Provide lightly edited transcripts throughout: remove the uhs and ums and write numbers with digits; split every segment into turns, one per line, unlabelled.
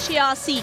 86।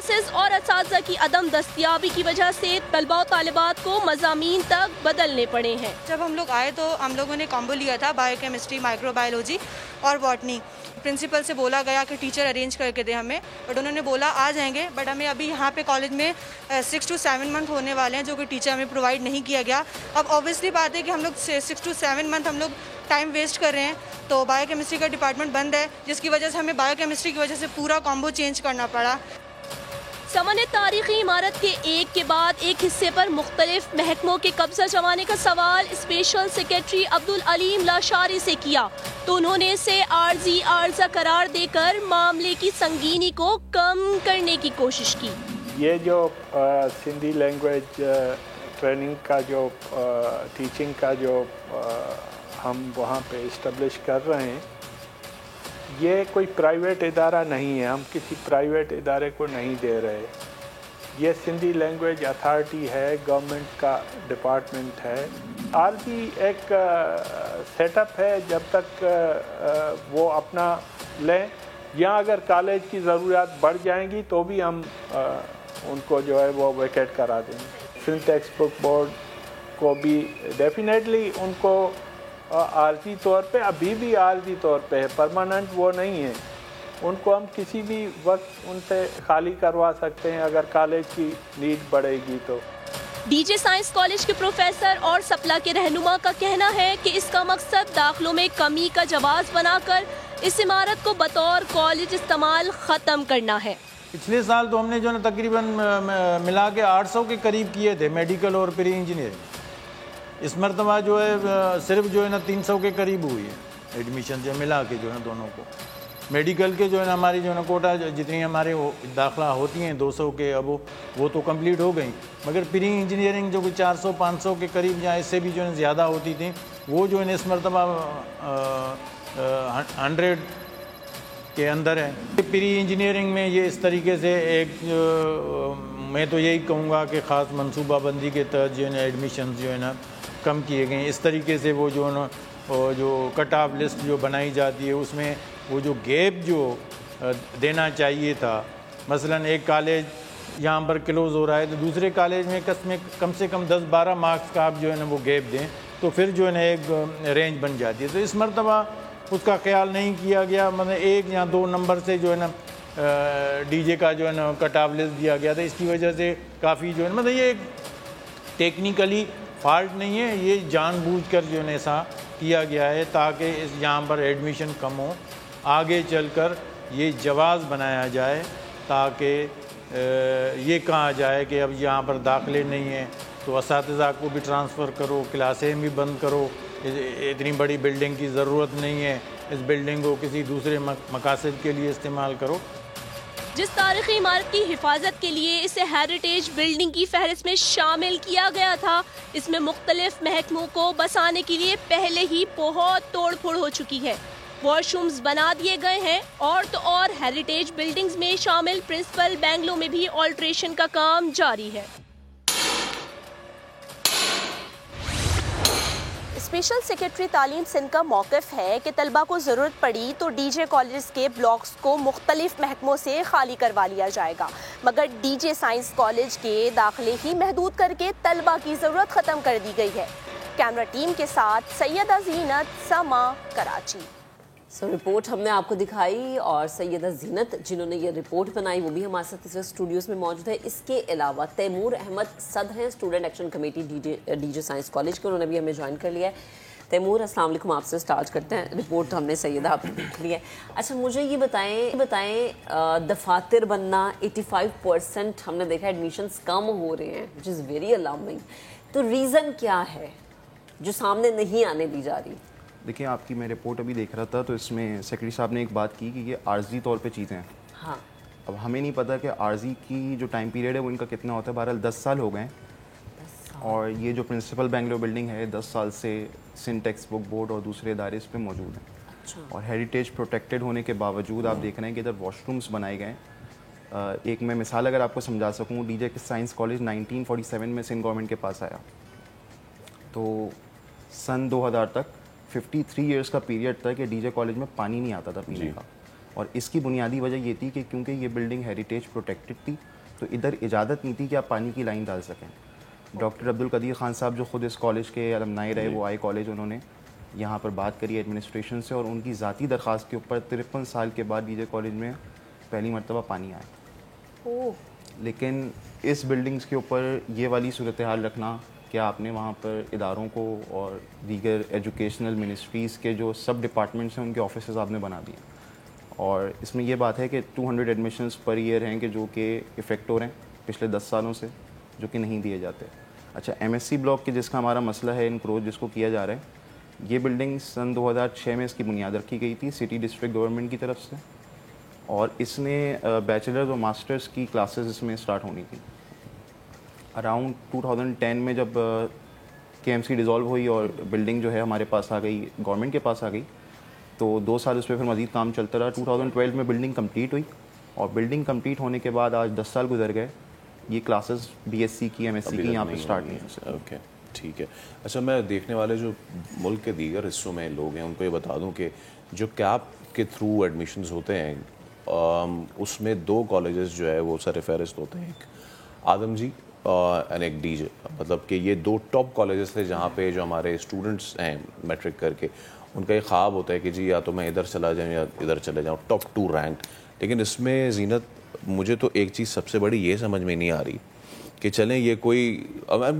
Classes اور اساتذہ کی عدم دستیابی کی وجہ سے طلباء و طالبات کو مضامین تک بدلنے پڑے ہیں۔
جب ہم لوگ آئے تو ہم لوگوں نے کامبو لیا تھا بایو کیمسٹری، مائکرو بایولوجی اور باٹنی۔ پرنسپل سے بولا گیا کہ ٹیچر ارینج کر کے دیں ہمیں، بٹ انہوں نے بولا آ جائیں گے، بٹ ہمیں ابھی یہاں پہ کالج میں 6 to 7 منتھ ہونے والے ہیں جو کہ ٹیچر ہمیں پرووائڈ نہیں کیا گیا۔ اب اوبیسلی بات ہے کہ ہم لوگ 6 to 7 منتھ ہم لوگ ٹائم ویسٹ کر رہے ہیں، تو بایو کیمسٹری کا ڈپارٹمنٹ بند ہے، جس کی وجہ سے ہمیں بایو کیمسٹری کی وجہ سے پورا کامبو چینج کرنا پڑا۔
سمن تاریخی عمارت کے ایک کے بعد ایک حصے پر مختلف محکموں کے قبضہ جمانے کا سوال اسپیشل سیکریٹری عبدالعلیم لاشاری سے کیا تو انہوں نے اسے عارضی عارضہ قرار دے کر معاملے کی سنگینی کو کم کرنے کی کوشش کی۔
یہ جو سندھی لینگویج ٹریننگ کا جو ٹیچنگ کا جو ہم وہاں پہ اسٹیبلش کر رہے ہیں، یہ کوئی پرائیویٹ ادارہ نہیں ہے، ہم کسی پرائیویٹ ادارے کو نہیں دے رہے۔ یہ سندھی لینگویج اتھارٹی ہے، گورنمنٹ کا ڈپارٹمنٹ ہے۔ عارضی ایک سیٹ اپ ہے، جب تک وہ اپنا لیں، یا اگر کالج کی ضروریات بڑھ جائیں گی تو بھی ہم ان کو جو ہے وہ ویکیٹ کرا دیں گے۔ سندھ ٹیکسٹ بک بورڈ کو بھی ڈیفینیٹلی ان کو عارضی طور پہ، ابھی بھی عارضی طور پہ ہے، پرماننٹ وہ نہیں ہے، ان کو ہم کسی بھی وقت ان سے خالی کروا سکتے ہیں اگر کالج کی نیڈ بڑھے گی تو۔
ڈی جے سائنس کالج کے پروفیسر اور سپلا کے رہنما کا کہنا ہے کہ اس کا مقصد داخلوں میں کمی کا جواز بنا کر اس عمارت کو بطور کالج استعمال ختم کرنا ہے۔
پچھلے سال تو ہم نے جو ہے تقریباً ملا کے 800 کے قریب کیے تھے میڈیکل اور پری انجینئرنگ۔ اس مرتبہ جو ہے صرف جو ہے 300 کے قریب ہوئی ہے ایڈمیشن جو ملا کے جو ہے دونوں کو۔ میڈیکل کے جو ہے ہماری جو ہے کوٹا جتنی ہمارے داخلہ ہوتی ہیں 200 کے، اب وہ تو کمپلیٹ ہو گئیں، مگر پری انجینئرنگ جو کہ 400-500 کے قریب یا اس سے بھی جو ہے زیادہ ہوتی تھیں، وہ جو ہے اس مرتبہ 100 کے اندر ہے۔ پری انجینئرنگ میں یہ اس طریقے سے ایک میں تو یہی کہوں گا کہ خاص منصوبہ بندی کے تحت جو ہے نا ایڈمیشنز جو ہے نا کم کیے گئے ہیں۔ اس طریقے سے وہ جو ہے نا جو کٹ آف لسٹ جو بنائی جاتی ہے اس میں وہ جو گیپ جو دینا چاہیے تھا، مثلا ایک کالج یہاں پر کلوز ہو رہا ہے تو دوسرے کالج میں کم سے کم 10-12 مارکس کا آپ جو ہے نا وہ گیپ دیں تو پھر جو ہے نا ایک رینج بن جاتی ہے۔ تو اس مرتبہ اس کا خیال نہیں کیا گیا، مطلب 1 یا 2 نمبر سے جو ہے نا ڈی جے کا جو ہے نا کٹ آف لسٹ دیا گیا تھا۔ اس کی وجہ سے کافی جو ہے مطلب یہ ایک ٹیکنیکلی فالٹ نہیں ہے، یہ جان بوجھ کر جو ہے ایسا کیا گیا ہے تاکہ یہاں پر ایڈمیشن کم ہو، آگے چل کر یہ جواز بنایا جائے تاکہ یہ کہا جائے کہ اب یہاں پر داخلے نہیں ہیں تو اساتذہ کو بھی ٹرانسفر کرو، کلاسیں بھی بند کرو، اتنی بڑی بلڈنگ کی ضرورت نہیں ہے، اس بلڈنگ کو کسی دوسرے مقاصد کے لیے استعمال کرو۔
جس تاریخی عمارت کی حفاظت کے لیے اسے ہیریٹیج بلڈنگ کی فہرست میں شامل کیا گیا تھا، اس میں مختلف محکموں کو بسانے کے لیے پہلے ہی بہت توڑ پھوڑ ہو چکی ہے۔ واش رومز بنا دیے گئے ہیں اور تو اور ہیریٹیج بلڈنگز میں شامل پرنسپل بینگلو میں بھی آلٹریشن کا کام جاری ہے۔ اسپیشل سیکریٹری تعلیم سندھ کا موقف ہے کہ طلبہ کو ضرورت پڑی تو ڈی جے کالجز کے بلاکس کو مختلف محکموں سے خالی کروا لیا جائے گا، مگر ڈی جے سائنس کالج کے داخلے ہی محدود کر کے طلبہ کی ضرورت ختم کر دی گئی ہے۔ کیمرہ ٹیم کے ساتھ سیدہ زینت، سما، کراچی۔
رپورٹ ہم نے آپ کو دکھائی اور سیدہ زینت جنہوں نے یہ رپورٹ بنائی وہ بھی ہمارے ساتھ اس وقت اسٹوڈیوز میں موجود ہے۔ اس کے علاوہ تیمور احمد صدر ہیں student action committee D J science college کے، انہوں نے بھی ہمیں جوائن کر لیا ہے۔ تیمور السلام علیکم، آپ سے سٹارٹ کرتے ہیں۔ رپورٹ تو ہم نے سیدہ آپ نے دیکھ لی ہے۔ اچھا مجھے یہ بتائیں دفاتر بننا 85% ہم نے دیکھا ایڈمیشنز کم ہو رہے ہیں which is very alarming، تو ریزن کیا ہے جو سامنے نہیں آنے دی جا رہی؟
دیکھیں آپ کی میں رپورٹ ابھی دیکھ رہا تھا تو اس میں سیکرٹری صاحب نے ایک بات کی کہ یہ عارضی طور پہ چیزیں ہیں۔
ہاں،
اب ہمیں نہیں پتہ کہ عارضی کی جو ٹائم پیریڈ ہے وہ ان کا کتنا ہوتا ہے۔ بہرحال 10 سال ہو گئے ہیں اور یہ جو پرنسپل بینگلور بلڈنگ ہے 10 سال سے سندھ ٹیکسٹ بک بورڈ اور دوسرے ادارے اس پہ موجود ہیں، اور ہیریٹیج پروٹیکٹڈ ہونے کے باوجود آپ دیکھ رہے ہیں کہ ادھر واش رومس بنائے گئے ہیں۔ ایک میں مثال اگر آپ کو سمجھا سکوں، ڈی جے سائنس کالج 1947 میں سندھ گورنمنٹ کے پاس آیا تو سن 2000 تک 53 ایئرس کا پیریڈ تھا کہ ڈی جے کالج میں پانی نہیں آتا تھا پینے کا،
اور اس کی بنیادی وجہ یہ تھی کہ کیونکہ یہ بلڈنگ ہیریٹیج پروٹیکٹڈ تھی تو ادھر اجازت نہیں تھی کہ آپ پانی کی لائن ڈال سکیں. ڈاکٹر عبدالقدیر خان صاحب جو خود اس کالج کے المنائی رہے, وہ آئے کالج, انہوں نے یہاں پر بات کری ایڈمنسٹریشن سے, اور ان کی ذاتی درخواست کے اوپر 53 سال کے بعد ڈی جے کالج میں پہلی مرتبہ پانی آیا. لیکن اس بلڈنگز کے اوپر یہ والی صورتحال رکھنا کہ آپ نے وہاں پر اداروں کو اور دیگر ایجوکیشنل منسٹریز کے جو سب ڈپارٹمنٹس ہیں ان کے آفیسز آپ نے بنا دیے. اور اس میں یہ بات ہے کہ 200 ایڈمیشنز پر ایئر ہیں کہ جو کہ افیکٹ ہو رہے ہیں پچھلے 10 سالوں سے, جو کہ نہیں دیے جاتے. اچھا, ایم ایس سی بلاک کے جس کا ہمارا مسئلہ ہے, انکروچ جس کو کیا جا رہا ہے, یہ بلڈنگ سن 2006 میں اس کی بنیاد رکھی گئی تھی سٹی ڈسٹرکٹ گورنمنٹ کی طرف سے, اور اس نے بیچلرز اور ماسٹرز کی کلاسز اس میں اسٹارٹ ہونی تھی. اراؤنڈ 2010 میں جب کے ایم سی ڈیزالو ہوئی اور بلڈنگ جو ہے ہمارے پاس آ گئی, گورنمنٹ کے پاس آ گئی, تو 2 سال اس پہ پھر مزید کام چلتا رہا. 2012 میں بلڈنگ کمپلیٹ ہوئی, اور بلڈنگ کمپلیٹ ہونے کے بعد آج 10 سال گزر گئے, یہ کلاسز بی ایس سی کی, ایم ایس سی کی یہاں پہ اسٹارٹ نہیں ہیں.
اوکے, ٹھیک ہے. اچھا, میں دیکھنے والے جو ملک کے دیگر حصوں میں لوگ ہیں ان کو یہ بتا دوں کہ جو کیپ کے تھرو ایڈمیشنز ہوتے ہیں اس میں 2 کالجز جو ہے وہ سر فہرست ہوتے ہیں, ایک آدم جی اور ایک ڈی جے. مطلب کہ یہ 2 ٹاپ کالجز تھے جہاں پہ جو ہمارے اسٹوڈنٹس ہیں میٹرک کر کے, ان کا ایک خواب ہوتا ہے کہ جی یا تو میں ادھر چلا جاؤں یا ادھر چلے جاؤں, ٹاپ 2 رینکڈ. لیکن اس میں زینت مجھے تو ایک چیز سب سے بڑی یہ سمجھ میں نہیں آ رہی کہ چلیں یہ کوئی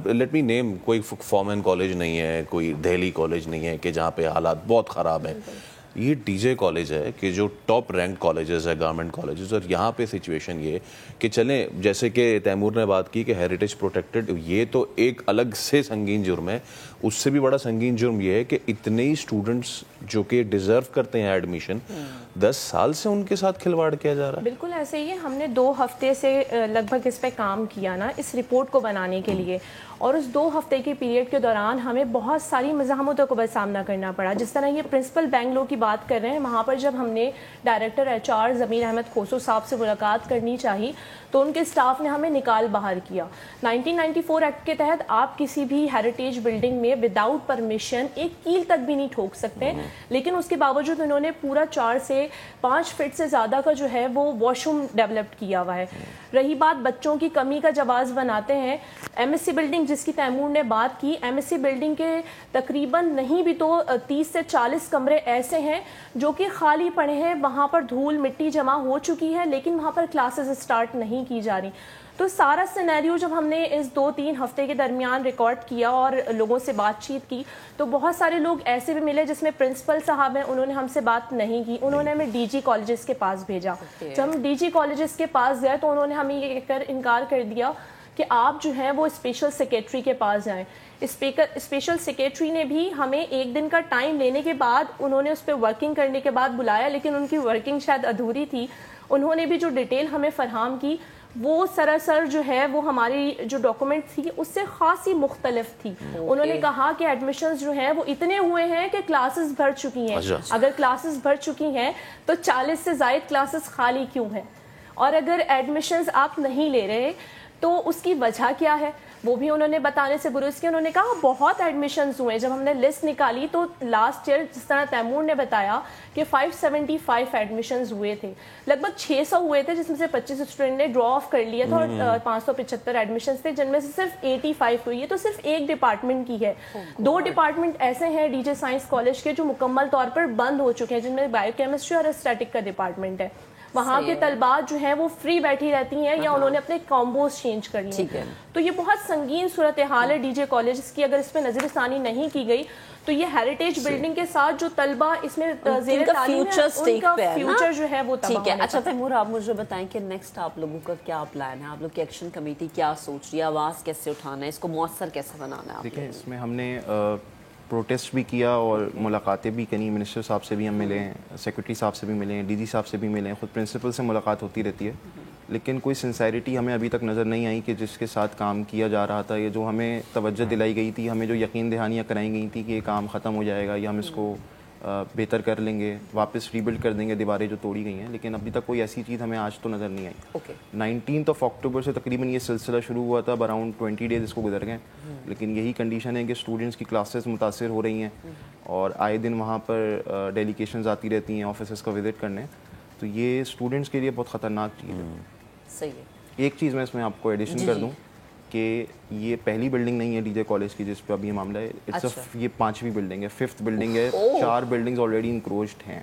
لیٹ می نیم کوئی فارمن کالج نہیں ہے, کوئی دہلی کالج نہیں ہے کہ جہاں پہ حالات بہت خراب ہیں. یہ ڈی جے کالج ہے کہ جو ٹاپ رینک کالجز ہے, گورنمنٹ کالجز, اور یہاں پہ سچویشن یہ کہ چلیں جیسے کہ تیمور نے بات کی کہ ہیریٹیج پروٹیکٹڈ, یہ تو ایک الگ سے سنگین جرم ہے. اس سے بھی بڑا سنگین جرم یہ ہے کہ اتنے ہی اسٹوڈنٹس جو کہ ڈیزرو کرتے ہیں ایڈمیشن, 10 سال سے ان کے ساتھ کھلواڑ کیا جا رہا ہے.
بالکل ایسے ہی ہے. ہم نے 2 ہفتے سے لگ بھگ اس پہ کام کیا نا, اس رپورٹ کو بنانے کے لیے, اور اس 2 ہفتے کے پیریڈ کے دوران ہمیں بہت ساری مزاحمتوں کو سامنا کرنا پڑا. جس طرح یہ پرنسپل بینگلور کی بات کر رہے ہیں, وہاں پر جب ہم نے ڈائریکٹر ایچ آر ضمیر احمد کھوسو صاحب سے ملاقات کرنی چاہی تو ان کے اسٹاف نے ہمیں نکال باہر کیا. 1994 ایکٹ کے تحت آپ کسی بھی ہیریٹیج بلڈنگ میں وداؤٹ پرمیشن ایک کیل تک بھی نہیں ٹھوک سکتے, لیکن اس کے باوجود انہوں نے پورا 4 سے 5 فٹ سے زیادہ کا جو ہے وہ واش روم ڈیولپڈ کیا ہوا ہے. رہی بات بچوں کی کمی کا جواز بناتے ہیں, ایم ایس سی بلڈنگ جس کی تیمور نے بات کی, ایم ایس سی بلڈنگ کے تقریباً نہیں بھی تو 30 سے 40 کمرے ایسے ہیں جو کہ خالی پڑے ہیں, وہاں پر دھول مٹی جمع ہو چکی ہے, لیکن وہاں پر کلاسز اسٹارٹ نہیں کی جا رہی. تو سارا سینیریو جب ہم نے اس 2-3 ہفتے کے درمیان ریکارڈ کیا اور لوگوں سے بات چیت کی تو بہت سارے لوگ ایسے بھی ملے جس میں پرنسپل صاحب ہیں, انہوں نے ہم سے بات نہیں کی, انہوں نے ہمیں ڈی جی کالجز کے پاس بھیجا. جب ہم ڈی جی کالجز کے پاس گئے تو انہوں نے ہمیں یہ کہہ کر انکار کر دیا کہ آپ جو ہیں وہ اسپیشل سیکریٹری کے پاس جائیں. اسپیشل سیکریٹری نے بھی ہمیں 1 دن کا ٹائم لینے کے بعد انہوں نے اس پہ ورکنگ کرنے کے بعد بلایا, لیکن ان کی ورکنگ شاید ادھوری تھی. انہوں نے بھی جو ڈیٹیل ہمیں فراہم کی وہ سراسر جو ہے وہ ہماری جو ڈاکومنٹ تھی اس سے خاصی مختلف تھی. انہوں نے کہا کہ ایڈمیشنز جو ہیں وہ اتنے ہوئے ہیں کہ کلاسز بھر چکی ہیں. اگر کلاسز بھر چکی ہیں تو 40 سے زائد کلاسز خالی کیوں ہیں, اور اگر ایڈمیشنز آپ نہیں لے رہے تو اس کی وجہ کیا ہے وہ بھی انہوں نے بتانے سے گریز کیا. انہوں نے کہا بہت ایڈمیشنز ہوئے. جب ہم نے لسٹ نکالی تو لاسٹ ایئر جس طرح تیمور نے بتایا کہ 575 ایڈمیشنز ہوئے تھے, لگ بھگ 600 ہوئے تھے جس میں سے 25 اسٹوڈنٹ نے ڈرا آف کر لیا تھا, اور 575 ایڈمیشنز تھے جن میں سے صرف 85 ہوئی ہے. تو صرف ایک ڈپارٹمنٹ کی ہے. 2 ڈپارٹمنٹ ایسے ہیں ڈی جے سائنس کالج کے جو مکمل طور پر بند ہو چکے ہیں, جن میں بایو کیمسٹری اور اسٹیٹک کا ڈپارٹمنٹ ہے. وہاں کے طلبات جو ہیں وہ فری بیٹھی رہتی ہیں یا انہوں نے اپنے کامبوز چینج کر لیے. تو یہ بہت سنگین صورتحال ہے ڈی جے کالجز کی. اگر اس پہ نظر ثانی نہیں کی گئی تو یہ ہیریٹیج بلڈنگ کے ساتھ جو طلبہ اس میں زیر تعلیم ہیں ان کا فیوچر جو ہے وہ تباہ ہے.
اچھا تیمور, آپ مجھے بتائیں کہ نیکسٹ آپ لوگوں کا کیا پلان ہے, آپ لوگ کی ایکشن کمیٹی کیا سوچ رہی ہے, آواز کیسے اٹھانا ہے, اس کو مؤثر کیسے بنانا ہے؟
دیکھیں, اس میں ہم نے پروٹیسٹ بھی کیا اور ملاقاتیں بھی کریں. منسٹر صاحب سے بھی ہم ملے ہیں, سیکرٹری صاحب سے بھی ملے ہیں, ڈی جی صاحب سے بھی ملے ہیں, خود پرنسپل سے ملاقات ہوتی رہتی ہے. لیکن کوئی سنسیریٹی ہمیں ابھی تک نظر نہیں آئی کہ جس کے ساتھ کام کیا جا رہا تھا, یہ جو ہمیں توجہ دلائی گئی تھی, ہمیں جو یقین دہانیاں کرائی گئی تھیں کہ یہ کام ختم ہو جائے گا یا ہم اس کو بہتر کر لیں گے, واپس ریبلڈ کر دیں گے دیواریں جو توڑی گئی ہیں, لیکن ابھی تک کوئی ایسی چیز ہمیں آج تو نظر نہیں آئی. 19 اکتوبر سے تقریباً یہ سلسلہ شروع ہوا تھا, اراؤنڈ 20 ڈیز اس کو گزر گئے, لیکن یہی کنڈیشن ہے کہ اسٹوڈنٹس کی کلاسز متاثر ہو رہی ہیں اور آئے دن وہاں پر ڈیلیگیشنز آتی رہتی ہیں آفیسز کا وزٹ کرنے. تو یہ اسٹوڈنٹس کے لیے بہت خطرناک چیز ہے.
صحیح ہے.
ایک چیز میں اس میں آپ کو ایڈیشن کر دوں کہ یہ پہلی بلڈنگ نہیں ہے ڈی جے کالج کی جس پہ ابھی یہ معاملہ ہے. یہ 5ویں بلڈنگ ہے, 5th بلڈنگ ہے. 4 بلڈنگز آلریڈی انکروچڈ ہیں.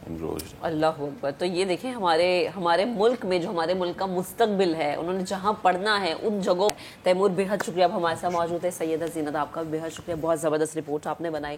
اللہ اکبر. تو یہ دیکھیں ہمارے ملک میں جو ہمارے ملک کا مستقبل ہے, انہوں نے جہاں پڑھنا ہے ان جگہوں. تیمور بے حد شکریہ, اب ہمارے ساتھ موجود ہے سیدہ زینت, آپ کا بھی بے حد شکریہ, بہت زبردست رپورٹ آپ نے بنائی.